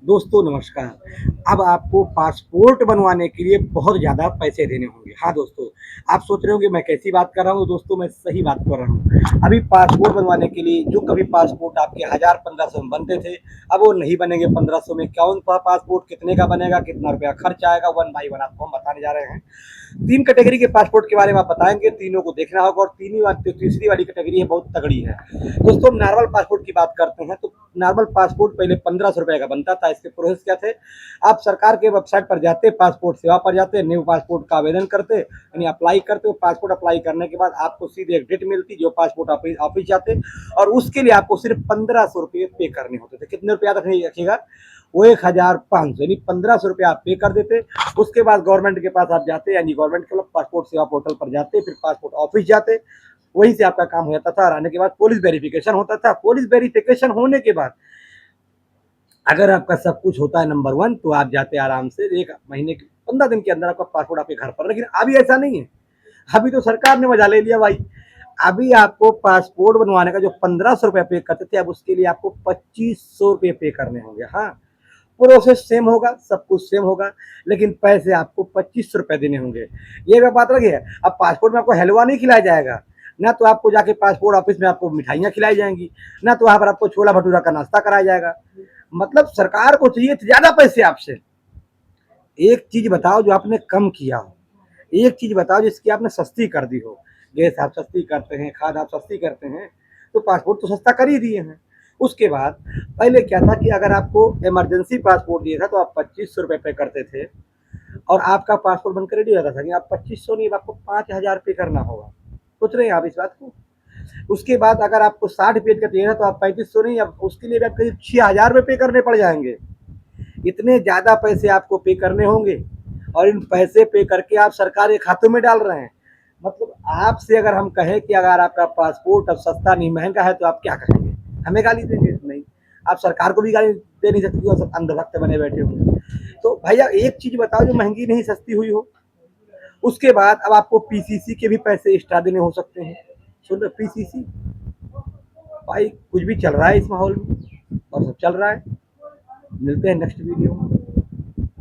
दोस्तों नमस्कार। अब आपको पासपोर्ट बनवाने के लिए बहुत ज़्यादा पैसे देने होंगे। हाँ दोस्तों, आप सोच रहे होंगे मैं कैसी बात कर रहा हूँ? दोस्तों मैं सही बात कर रहा हूँ। अभी पासपोर्ट बनवाने के लिए जो कभी पासपोर्ट आपके 1000-1500 में बनते थे, अब वो नहीं बनेंगे 1500 में। कौन सा पासपोर्ट कितने का बनेगा, कितना रुपया खर्च आएगा, वन बाई वन आपको हम बताने जा रहे हैं। 3 कैटेगरी के पासपोर्ट के बारे में आप बताएँगे, तीनों को देखना होगा और तीसरी वाली कैटेगरी है बहुत तगड़ी है। दोस्तों हम नॉर्मल पासपोर्ट की बात करते हैं तो नॉर्मल पासपोर्ट पहले 1500 रुपये का बनता था। इसके प्रोसेस क्या थे? आप सरकार के वेबसाइट पर जाते, पासपोर्ट सेवा पर जाते, न्यू पासपोर्ट का आवेदन करते, यानी अप्लाई करते हो। पासपोर्ट अप्लाई करने के बाद आपको सीधे एक डेट मिलती, जो पासपोर्ट ऑफिस ऑफिस जाते और उसके लिए आपको सिर्फ 1500 रुपये पे करने होते थे। कितने रुपया रखिएगा? वो 1500, यानी 1500 रुपये आप पे कर देते। उसके बाद गवर्नमेंट के पास आप जाते, यानी गवर्नमेंट के पासपोर्ट सेवा पोर्टल पर जाते, फिर पासपोर्ट ऑफिस जाते, वहीं से आपका काम हो जाता था। और आने के बाद पुलिस वेरिफिकेशन होता था। पुलिस वेरिफिकेशन होने के बाद अगर आपका सब कुछ होता है नंबर वन, तो आप जाते आराम से 1 महीने के 15 दिन के अंदर आपका पासपोर्ट आपके घर पर। लेकिन अभी ऐसा नहीं है। अभी तो सरकार ने मजा ले लिया भाई। अभी आपको पासपोर्ट बनवाने का जो 1500 रुपये पे करते थे, अब उसके लिए आपको 2500 रुपये पे करने होंगे। हाँ, प्रोसेस सेम होगा, सब कुछ सेम होगा, लेकिन पैसे आपको 2500 रुपये देने होंगे। ये बात रखिए। अब पासपोर्ट में आपको हलवा नहीं खिलाया जाएगा, ना तो आपको जाके पासपोर्ट ऑफिस में आपको मिठाइयाँ खिलाई जाएंगी, ना तो वहाँ पर आपको छोला भटूरा का नाश्ता कराया जाएगा। मतलब सरकार को चाहिए ज्यादा पैसे आपसे। एक चीज बताओ जो आपने कम किया हो, एक चीज बताओ जिसकी आपने सस्ती कर दी हो। गैस आप सस्ती करते हैं, खाद आप सस्ती करते हैं, तो पासपोर्ट तो सस्ता कर ही दिए हैं। उसके बाद पहले क्या था कि अगर आपको इमरजेंसी पासपोर्ट दिया था तो आप 2500 रुपये पे करते थे और आपका पासपोर्ट बनकर रेडी हो जाता था। कि आप 2500 नहीं, आपको 5000 पे करना होगा। सोच रहे हैं आप इस बात को? उसके बाद अगर आपको 60 पेज का चाहिए था तो आप 3500 नहीं, अब उसके लिए भी आप करीब 6000 रुपये पे करने पड़ जाएंगे। इतने ज़्यादा पैसे आपको पे करने होंगे और इन पैसे पे करके आप सरकार के खातों में डाल रहे हैं। मतलब आपसे अगर हम कहें कि अगर आपका पासपोर्ट अब सस्ता नहीं महंगा है तो आप क्या कहेंगे? हमें गाली देंगे? नहीं। आप सरकार को भी गाली दे नहीं सकती, और सब अंधभक्त बने बैठे होंगे। तो भैया एक चीज बताओ जो महंगी नहीं सस्ती हुई हो। उसके बाद अब आपको पीसीसी के भी पैसे एक्स्ट्रा देने हो सकते हैं। सुन रहे? पीसीसी भाई कुछ भी चल रहा है इस माहौल में और सब चल रहा है। मिलते हैं नेक्स्ट वीडियो में।